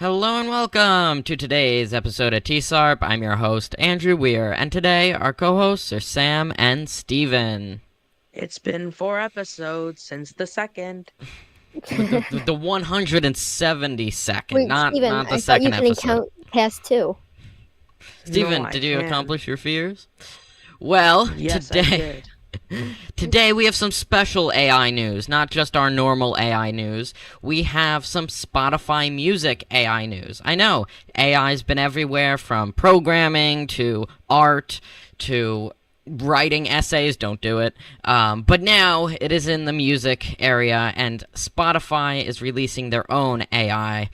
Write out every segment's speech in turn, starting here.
Hello and welcome to today's episode of TSARP. I'm your host, Andrew Weir, and today our co-hosts are Sam and Steven. It's been 4 episodes since the second. The 172nd, Wait, not Steven, the I thought second you couldn't episode. count past two. Steven, No, I did you can. accomplish your fears? Well, Yes, I today did. Today we have some special AI news, not just our normal AI news. We have some Spotify music AI news. I know, AI's been everywhere from programming to art to writing essays, don't do it. But now it is in the music area, and Spotify is releasing their own AI.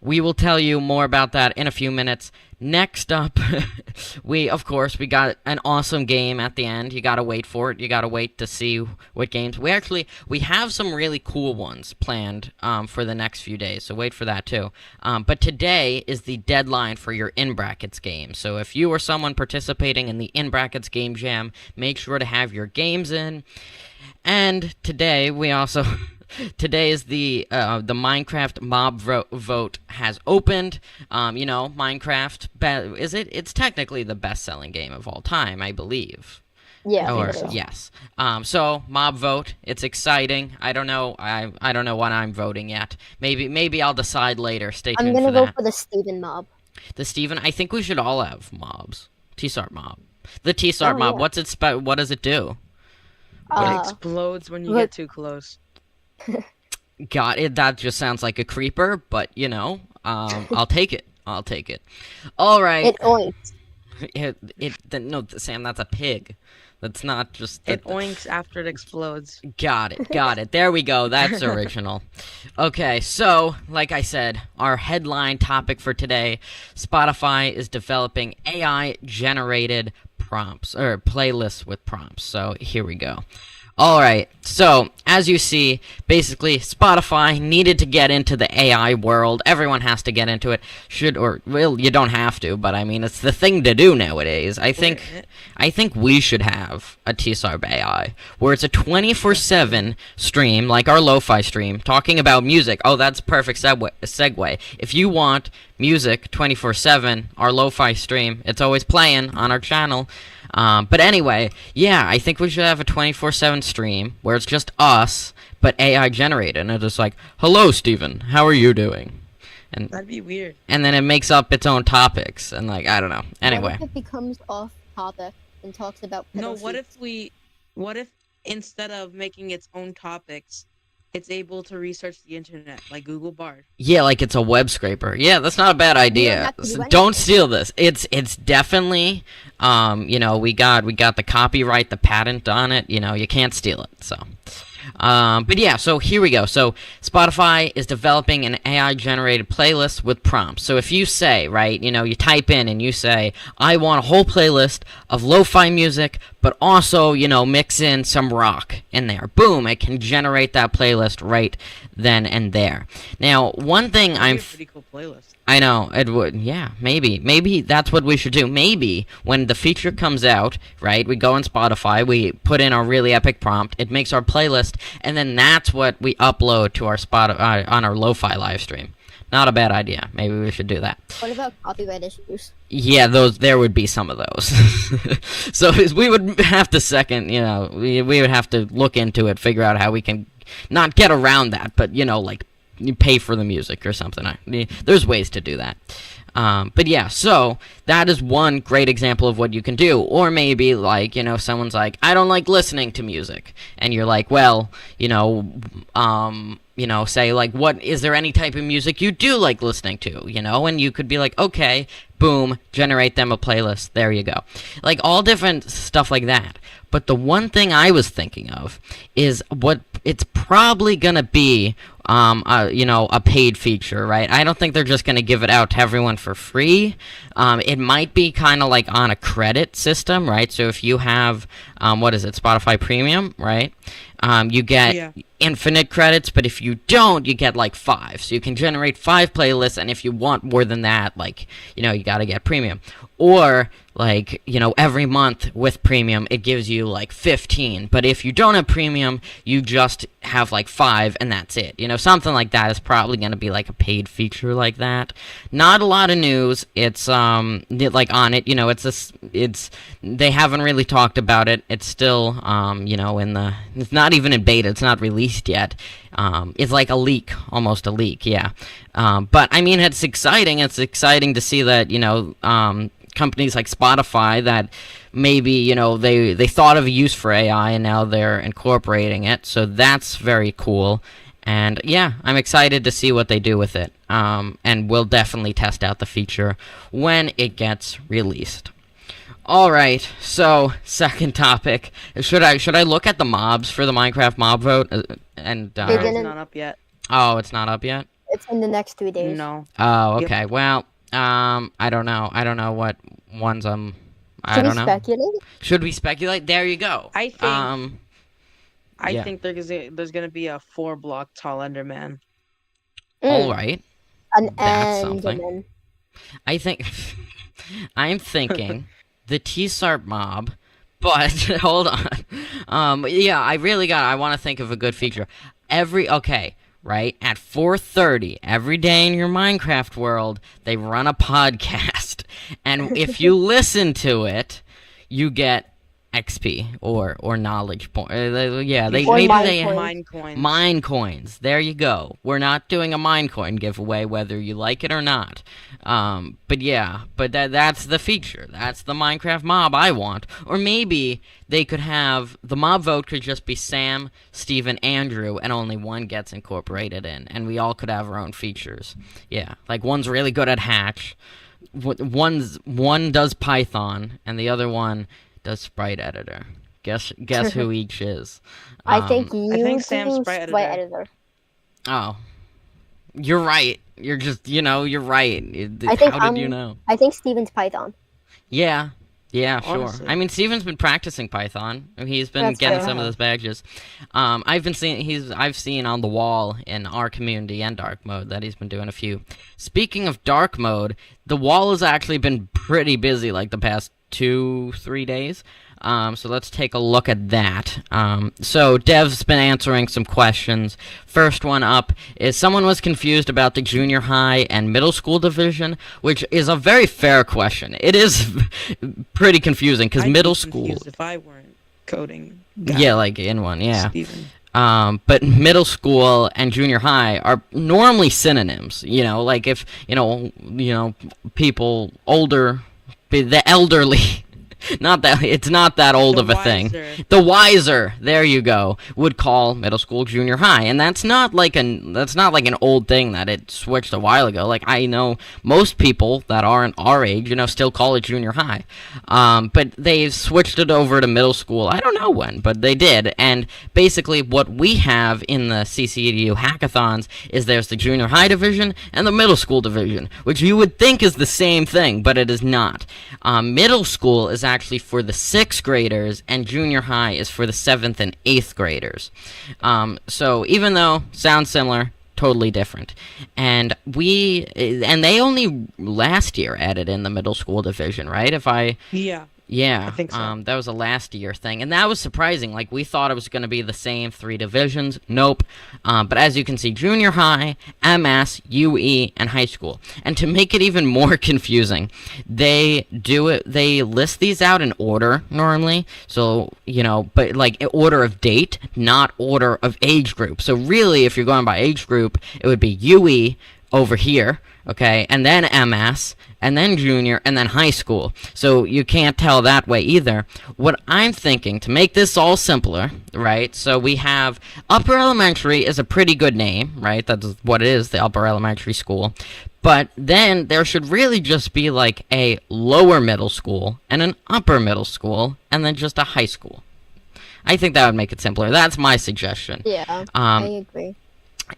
We will tell you more about that in a few minutes. Next up, we got an awesome game at the end. You gotta wait for it. You gotta wait to see what games. We have some really cool ones planned for the next few days, so wait for that too. But today is the deadline for your In Brackets game. So if you or someone participating in the In Brackets game jam, make sure to have your games in. And today we also today is the Minecraft mob vote has opened. Minecraft it's technically the best-selling game of all time, I believe. Yeah, Or it is. yes. So mob vote, it's exciting. I don't know. I don't know what I'm voting yet. Maybe I'll decide later. Stay I'm tuned gonna for go that. for the Steven mob. The Steven, I think we should all have mobs. TSARP mob. The TSARP Oh, mob. yeah. What does it do? It explodes when you look- get too close. Got it. That just sounds like a creeper, but I'll take it. I'll take it. All right. It oinks. No, Sam, that's a pig. That's not just. It oinks after it explodes. Got it. There we go. That's original. Okay, so, like I said, our headline topic for today, Spotify is developing AI-generated prompts, or playlists with prompts. So, here we go. Alright, so, as you see, basically, Spotify needed to get into the AI world. Everyone has to get into it. You don't have to, but I mean, it's the thing to do nowadays. I think we should have a TSARP AI, where it's a 24/7 stream, like our lo-fi stream, talking about music. Oh, that's a perfect segue. If you want music 24/7, our lo-fi stream, it's always playing on our channel. But anyway, yeah, I think we should have a 24/7 stream where it's just us, but AI generated, and it's just like, "Hello, Steven, how are you doing?" And That'd be weird. then it makes up its own topics, and I don't know. Anyway, What if it becomes off topic and talks about No, pedophilia? what if instead of making its own topics, it's able to research the internet like Google Bard? yeah, like it's a web scraper. Yeah, that's not a bad idea. have to do Don't anything. steal this. It's definitely, we got the copyright, the patent on it. You can't steal it. So. But yeah, so here we go. So Spotify is developing an AI-generated playlist with prompts. So if you say, right, you type in and you say, I want a whole playlist of lo-fi music, but also, mix in some rock in there. Boom, it can generate that playlist right then and there. Now, one thing That'd be a pretty cool playlist. I know, it would, yeah, maybe that's what we should do. Maybe, when the feature comes out, right, we go on Spotify, we put in our really epic prompt, it makes our playlist, and then that's what we upload to our on our lo-fi live stream. Not a bad idea. Maybe we should do that. What about copyright issues? Yeah, there would be some of those. So we would have to we would have to look into it, figure out how we can not get around that, but, like, you pay for the music or something. There's ways to do that. But yeah, so that is one great example of what you can do. Or maybe, like, someone's like, I don't like listening to music. And you're like, well, say, like, what is there any type of music you do like listening to? And you could be like, okay, boom, generate them a playlist. There you go. Like, all different stuff like that. But the one thing I was thinking of is what it's probably gonna be, a paid feature, right? I don't think they're just gonna give it out to everyone for free. It might be kind of like on a credit system, right? So if you have, Spotify Premium, right? You get infinite credits, but if you don't, you get like 5. So you can generate 5 playlists, and if you want more than that, like, you gotta get premium. Or like, every month with premium, it gives you like 15. But if you don't have premium, you just have like 5 and that's it. Something like that is probably going to be like a paid feature like that. Not a lot of news. It's, like on it, they haven't really talked about it. It's still, it's not even in beta. It's not released yet. It's like a leak, almost a leak, yeah. But I mean, it's exciting. It's exciting to see that, companies like Spotify that maybe, they thought of a use for AI and now they're incorporating it. So that's very cool. And yeah, I'm excited to see what they do with it. And we'll definitely test out the feature when it gets released. All right, so second topic. Should I look at the mobs for the Minecraft mob vote? It's not up yet. Oh, it's not up yet? It's in the next 3 days. No. Oh, okay. Yep. Well, I don't know. I don't know what ones I don't know. Should we speculate? Should we speculate? There you go. I think there's gonna be a 4-block tall Enderman. All right. That's something. I think I'm thinking the TSARP mob, but hold on. Yeah, I want to think of a good feature. Right? At 4:30 every day in your Minecraft world, they run a podcast. And if you listen to it, you get XP or knowledge point. Mine coins. Mine coins. There you go. We're not doing a mine coin giveaway whether you like it or not. But that's the feature. That's the Minecraft mob I want. Or maybe they could have the mob vote could just be Sam, Steven, Andrew, and only one gets incorporated in, and we all could have our own features. Yeah, like one's really good at Hatch, one does Python, and the other one does Sprite Editor. Guess who each is. I think Sam's Sprite Editor. Oh, you're right. You're just you're right. How did you know? I think Steven's Python. Yeah, sure. Honestly. I mean, Steven's been practicing Python. He's been getting some of those badges. I've seen on the wall in our community and dark mode that he's been doing a few. Speaking of dark mode, the wall has actually been pretty busy like the past 2-3 days. So let's take a look at that. So Dev's been answering some questions. First one up is someone was confused about the junior high and middle school division, which is a very fair question. It is pretty confusing because middle school. If I weren't coding. Yeah, like in one, yeah. Steven. But middle school and junior high are normally synonyms. Like if people older. The elderly, it's not that old of a thing. The wiser, there you go, would call middle school junior high, and that's not like an old thing that it switched a while ago. Like I know most people that aren't our age, still call it junior high, but they've switched it over to middle school. I don't know when, but they did. And basically, what we have in the CCEDU hackathons is there's the junior high division and the middle school division, which you would think is the same thing, but it is not. Middle school is actually for the 6th graders, and junior high is for the 7th and 8th graders. So even though sounds similar, totally different. And they only last year added in the middle school division, right? Yeah, I think so. That was a last year thing, and that was surprising. Like, we thought it was going to be the same 3 divisions. Nope. But as you can see, junior high, MS, UE, and high school. And to make it even more confusing, they list these out in order normally. So, but like order of date, not order of age group. So really, if you're going by age group, it would be UE over here, okay, and then MS, and then junior, and then high school. So you can't tell that way either. What I'm thinking, to make this all simpler, right, so we have upper elementary is a pretty good name, right, that's what it is, the upper elementary school. But then there should really just be like a lower middle school, and an upper middle school, and then just a high school. I think that would make it simpler. That's my suggestion. Yeah, I agree.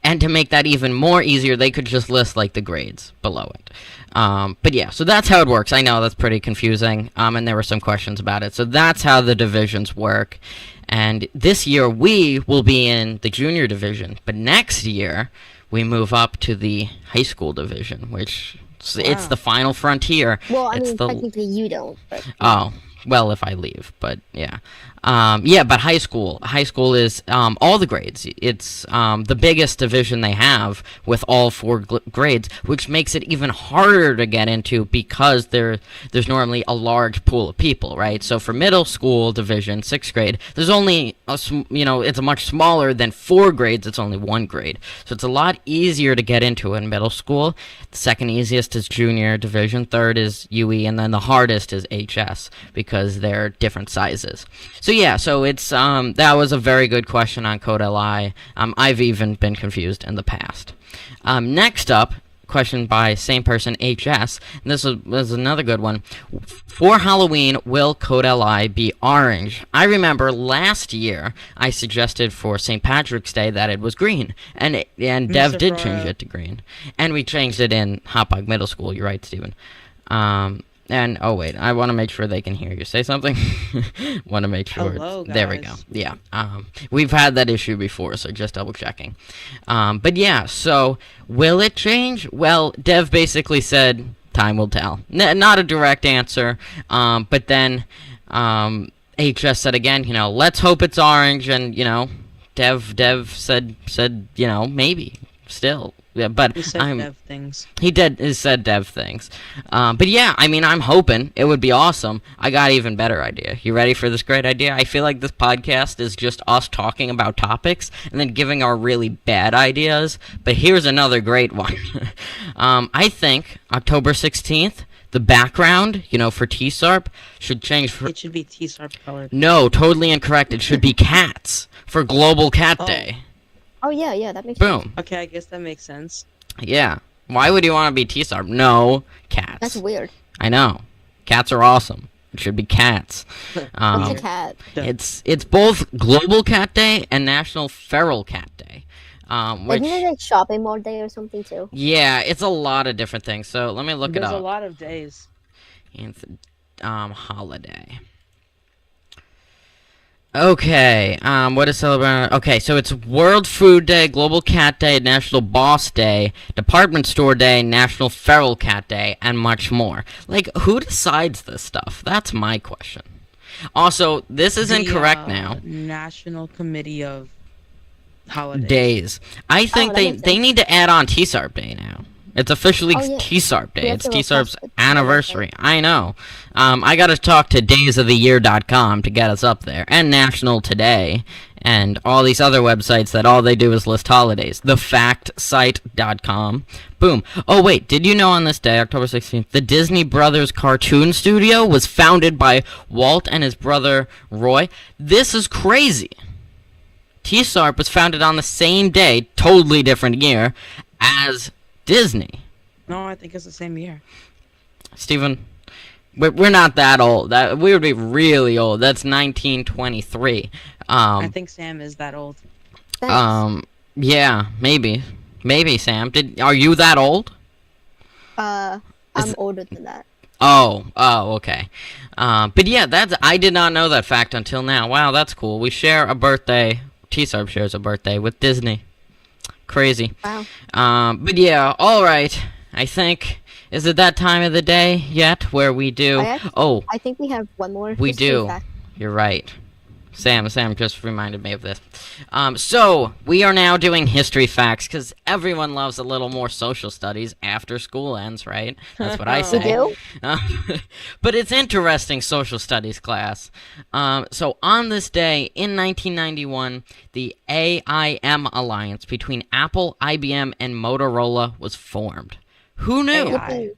And to make that even more easier, they could just list, like, the grades below it. But yeah, so that's how it works. I know that's pretty confusing, and there were some questions about it. So that's how the divisions work. And this year, we will be in the junior division. But next year, we move up to the high school division, which It's Wow. the final frontier. Well, I It's mean, the technically you don't. But Oh, well, if I leave, but yeah. But high school. High school is all the grades. It's the biggest division they have with all four grades, which makes it even harder to get into because there's normally a large pool of people, right? So for middle school division, sixth grade, there's only it's a much smaller than four grades. It's only one grade, so it's a lot easier to get into in middle school. The second easiest is junior division, third is UE, and then the hardest is HS because they're different sizes. So yeah, so it's that was a very good question on Code LI. I've even been confused in the past. Next up, question by same person HS. And this is another good one. For Halloween, will Code LI be orange? I remember last year I suggested for St. Patrick's Day that it was green, and Dev did change it to green, and we changed it in Hotbog Middle School. You're right, Stephen. And oh wait, I want to make sure they can hear you say something. Want to make sure. Hello, There we go. guys. Yeah. We've had that issue before, so just double checking. But yeah, so will it change? Well, Dev basically said time will tell. Not a direct answer. But then HS said again, let's hope it's orange, and Dev said maybe still. Yeah, but We said dev things. He said dev things. But yeah, I mean, I'm hoping it would be awesome. I got an even better idea. You ready for this great idea? I feel like this podcast is just us talking about topics and then giving our really bad ideas. But here's another great one. I think October 16th, the background, for TSARP, should change for... It should be TSARP colored. No, totally incorrect. It should be cats for Global Cat Oh. Day. oh yeah, that makes sense. Boom. Okay, I guess that makes sense. Yeah. Why would you want to be TSARP? No, cats. That's weird. I know. Cats are awesome. It should be cats. What's Um, a cat? it's both Global Cat Day and National Feral Cat Day. Which Isn't it like shopping mall day or something too? yeah, it's a lot of different things. So let me look There's it a up. lot of days. Holiday. Okay, what is celebrated? Okay, so it's World Food Day, Global Cat Day, National Boss Day, Department Store Day, National Feral Cat Day, and much more. Like, who decides this stuff? That's my question. Also, this is incorrect now. National Committee of Holidays. Days. I think that they makes sense. need to add on TSARP Day now. It's officially Oh, yeah. TSARP Day. We have It's to TSARP's request it. anniversary. I know. I got to talk to daysoftheyear.com to get us up there, and National Today, and all these other websites that all they do is list holidays. Thefactsite.com. Boom. Oh, wait. Did you know on this day, October 16th, the Disney Brothers Cartoon Studio was founded by Walt and his brother Roy? This is crazy. TSARP was founded on the same day, totally different year, as Disney. No, I think it's the same year. Steven, we're not that old. We would be really old. That's 1923. I think Sam is that old. Thanks. Yeah, maybe, Sam. Are you that old? I'm is- older than that. Oh, okay. But yeah, I did not know that fact until now. Wow, that's cool. We share a birthday. TSARP shares a birthday with Disney. Crazy. Wow. But yeah, all right. I think, is it that time of the day yet where we do? I think we have one more. We history do. fact. You're right. Sam just reminded me of this. So we are now doing history facts because everyone loves a little more social studies after school ends, right? That's what I We say. do? But it's interesting social studies class. So on this day in 1991, the AIM alliance between Apple, IBM, and Motorola was formed. Who knew? AI.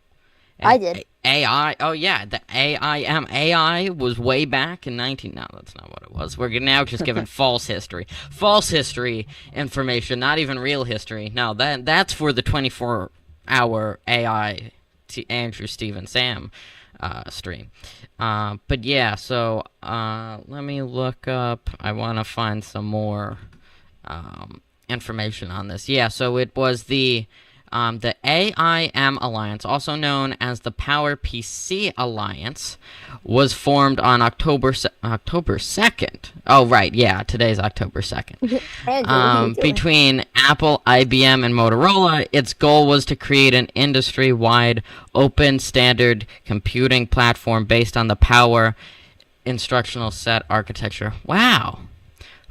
I did. AI. Oh yeah, the AIM. AI was way back in 19. No, that's not what it was. We're now just giving false history information, not even real history. No, that's for the 24-hour AI Andrew, Steve, Sam stream. But yeah, so let me look up. I want to find some more information on this. Yeah, so it was the The AIM Alliance, also known as the PowerPC Alliance, was formed on October 2nd. Oh, right, yeah, today's October 2nd. Between Apple, IBM, and Motorola, its goal was to create an industry-wide open standard computing platform based on the Power instructional set architecture. Wow.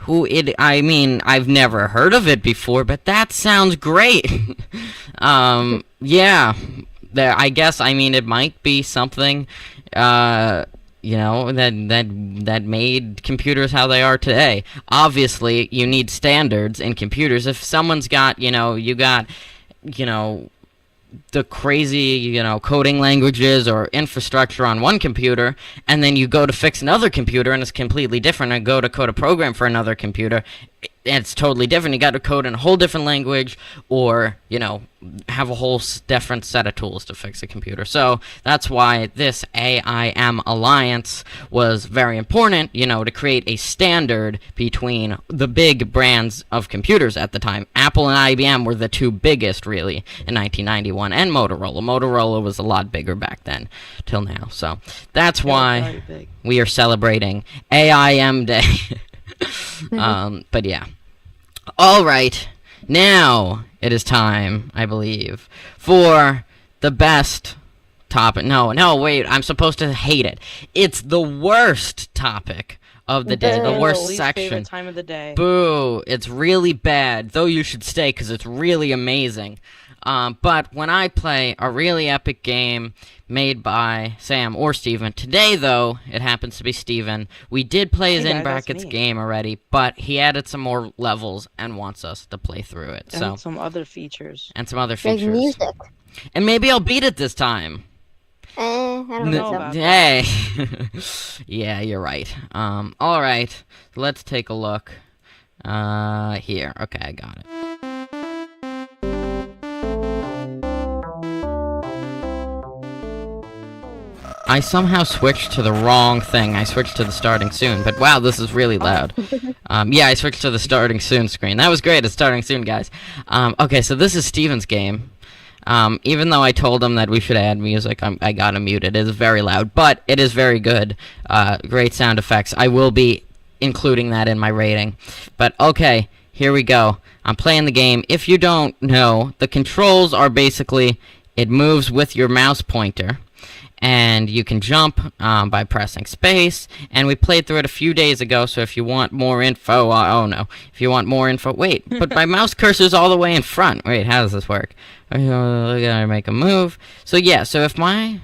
I mean, I've never heard of it before, but that sounds great. Yeah, I guess, I mean, it might be something, that made computers how they are today. Obviously, you need standards in computers. If someone's got, the crazy, coding languages or infrastructure on one computer, and then you go to fix another computer and it's completely different, and go to code a program for another computer, it's totally different. You got to code in a whole different language, or, have a whole different set of tools to fix a computer. So that's why this AIM Alliance was very important, to create a standard between the big brands of computers at the time. Apple and IBM were the two biggest, really, in 1991, and Motorola. Motorola was a lot bigger back then, till now. So that's why we are celebrating AIM Day. But yeah. All right. Now it is time, I believe, for the best topic. No, wait. I'm supposed to hate it. It's the worst topic of the day. The worst least section. Favorite time of the day. Boo. It's really bad. Though you should stay because it's really amazing. But when I play a really epic game made by Sam or Steven, today, though, it happens to be Steven. We did play his In Brackets game already, but he added some more levels and wants us to play through it. And some other features. Like music. And maybe I'll beat it this time. I don't know about Hey. Yeah, you're right. All right. Let's take a look. Here. Okay, I got it. I somehow switched to the wrong thing. I switched to the starting soon, but wow, this is really loud. Yeah, I switched to the starting soon screen. That was great. It's starting soon, guys. Okay, so this is Steven's game. Even though I told him that we should add music, I got him muted. It is very loud, but it is very good. Great sound effects. I will be including that in my rating. But okay, here we go. I'm playing the game. If you don't know, the controls are basically, it moves with your mouse pointer. And you can jump by pressing space. And we played through it a few days ago, so if you want more info... oh, no. If you want more info... Wait, but my mouse cursor's all the way in front. Wait, how does this work? I gotta make a move. So, yeah, so if my...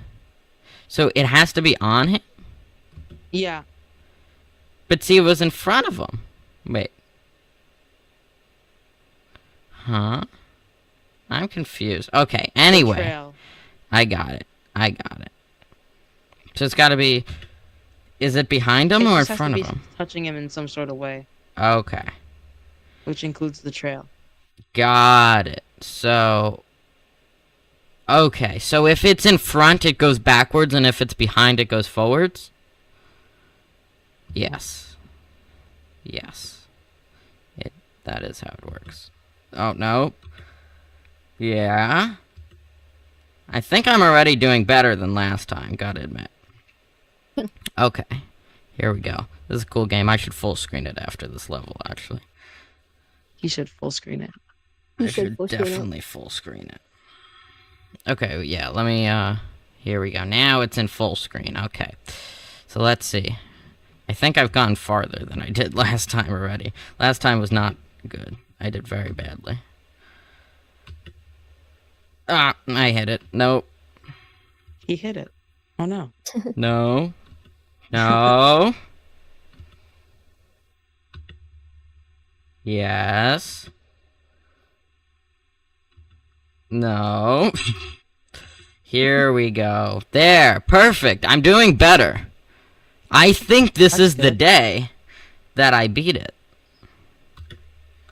So, it has to be on him? Yeah. But see, it was in front of him. Wait. Huh? I'm confused. Okay, anyway. I got it. So it's got to be... Is it behind him or in front of him? Touching him in some sort of way. Okay. Which includes the trail. Got it. So... Okay, so if it's in front, it goes backwards, and if it's behind, it goes forwards? Yes. Yes. That is how it works. Oh, no. Yeah. I think I'm already doing better than last time, gotta admit. Okay, here we go. This is a cool game. I should full screen it after this level, actually. You should full screen it. I should definitely full screen it. Okay, yeah, let me, here we go. Now it's in full screen, okay. So let's see. I think I've gone farther than I did last time already. Last time was not good. I did very badly. Ah, I hit it. Nope. He hit it. Oh, no. No. No. Yes. No. Here we go. There. Perfect. I'm doing better. I think this is the day that I beat it.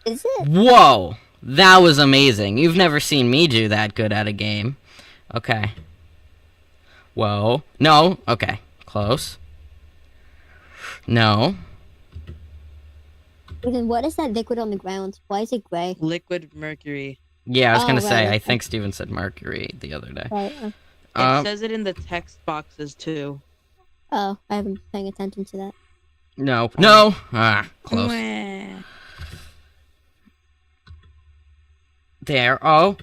Is it? Whoa. That was amazing. You've never seen me do that good at a game. Okay. Whoa. No. Okay. Close. No. Then what is that liquid on the ground? Why is it gray? Liquid mercury. Yeah, I was Oh, gonna say. right, I think Steven said Mercury the other day. Right. It says it in the text boxes too. Oh, I haven't been paying attention to that. No. No. Close. Mwah. There. Oh.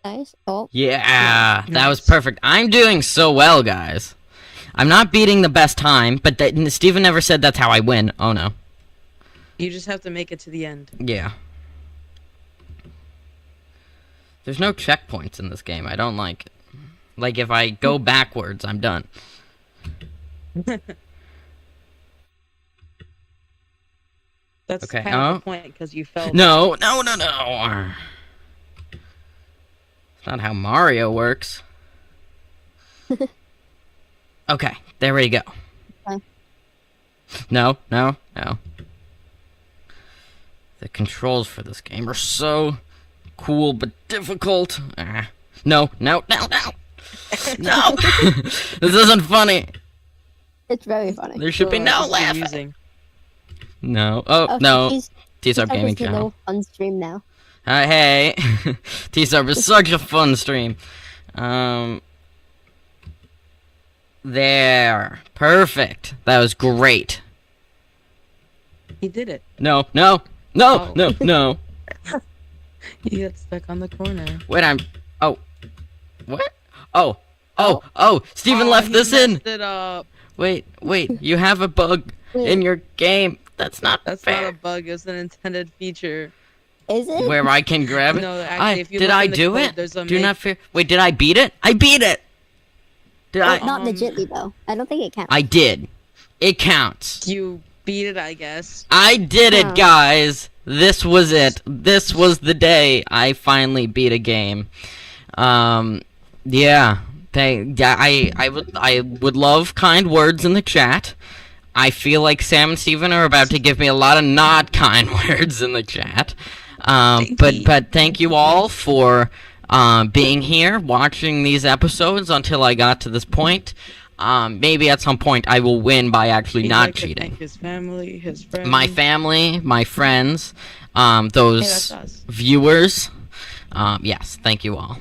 Nice. Oh, Yeah. That was Nice. perfect. I'm doing so well, guys. I'm not beating the best time, but Steven never said that's how I win. Oh no. You just have to make it to the end. Yeah. There's no checkpoints in this game. I don't like it. Like, if I go backwards, I'm done. That's Okay, kind of the point because you fell. No. It's not how Mario works. Okay, there we go. Okay. No. The controls for this game are so cool but difficult. No. No! This isn't funny. it's very funny. There should be no This is laughing. amusing. No. Oh, no. TSARP Gaming Channel. Channel. Fun stream now. Hey. TSARP is such a fun stream. There. Perfect. That was great. He did it. No. Oh. No. He got stuck on the corner. Wait, Oh. What? Oh. Steven Oh, left he this in. messed it up. Wait. You have a bug in your game. That's not That's fair. not a bug. It's an intended feature. Is it? Where I can grab it. No, actually, if you did look I in the do code, it? there's a Do make- not fear. Wait, did I beat it? I beat it. Did I? Not legitly though. I don't think it counts. I did. It counts. You beat it, I guess. I did it, Huh. guys. This was it. This was the day I finally beat a game. Yeah. I would love kind words in the chat. I feel like Sam and Steven are about to give me a lot of not kind words in the chat. But thank you all for being here, watching these episodes until I got to this point. Maybe at some point I will win by actually He'd not like to cheating. thank his family, his friends. My family, my friends, Hey, those that's us. viewers. Yes, thank you all.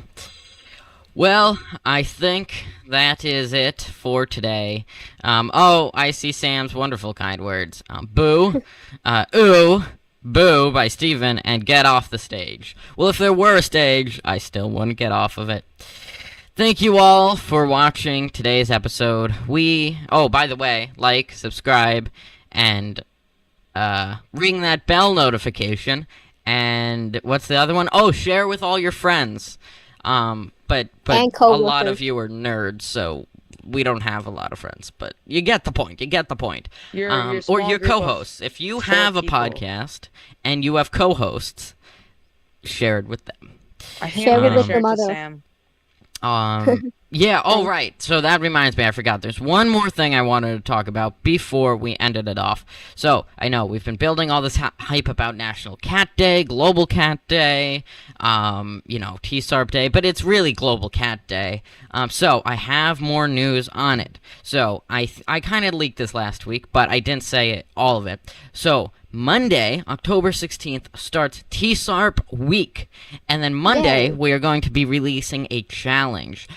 Well, I think that is it for today. I see Sam's wonderful kind words. Boo, ooh, boo by Steven, and get off the stage. Well, if there were a stage, I still wouldn't get off of it. Thank you all for watching today's episode. By the way, like, subscribe, and ring that bell notification. And what's the other one? Oh, share with all your friends. But And a lot coworkers. of you are nerds, so we don't have a lot. Of friends. But you get the point. Your Or small your group of co-hosts. If you short have a people. podcast and you have co-hosts, share it with them. I think Share I'm it gonna with share the it to mother. Sam. Yeah, oh, right. So that reminds me, I forgot. There's one more thing I wanted to talk about before we ended it off. So, I know, we've been building all this hype about National Cat Day, Global Cat Day, TSARP Day, but it's really Global Cat Day. So, I have more news on it. So, I kind of leaked this last week, but I didn't say all of it. So, Monday, October 16th, starts TSARP week. And then Monday, Yay. we are going to be releasing a challenge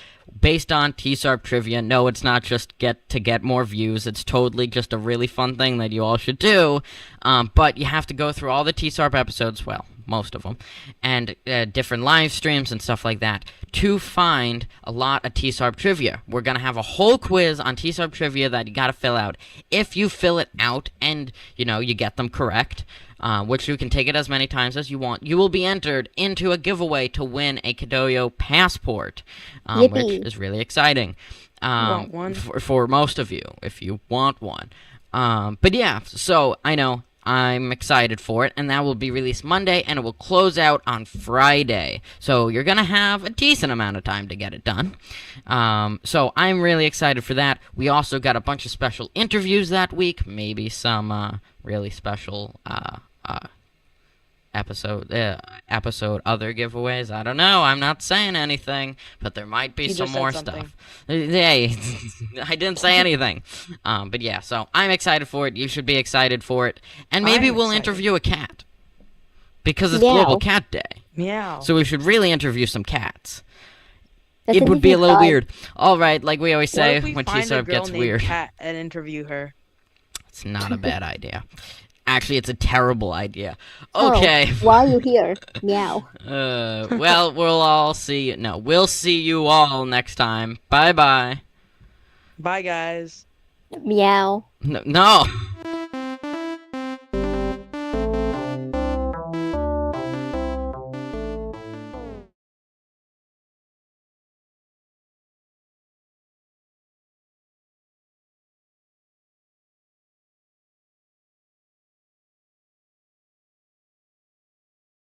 based on TSARP trivia. No, it's not just to get more views. It's totally just a really fun thing that you all should do. But you have to go through all the TSARP episodes, well, most of them, and different live streams and stuff like that to find a lot of TSARP trivia. We're going to have a whole quiz on TSARP trivia that you got to fill out. If you fill it out and, you get them correct, which you can take it as many times as you want, you will be entered into a giveaway to win a Kidoyo passport, which Yippee. is really exciting Want one? for most of you, if you want one. But yeah, so I know I'm excited for it, and that will be released Monday, and it will close out on Friday. So you're going to have a decent amount of time to get it done. So I'm really excited for that. We also got a bunch of special interviews that week, maybe some really special episode other giveaways. I don't know. I'm not saying anything, but there might be You some just said more something. stuff. Hey, I didn't say anything. But yeah, so I'm excited for it. You should be excited for it. And maybe I'm we'll excited. interview a cat. Because it's Yeah. Global Cat Day. Meow. So we should really interview some cats. Let's It would be a interview little Todd. weird. All right, like we always What say, if we when find a TSARP girl gets named weird. Kat and interview her? It's not a bad idea. Actually, it's a terrible idea. Oh, Okay. why are you here? Meow. Well, we'll see you all next time. Bye-bye. Bye, guys. Meow. No.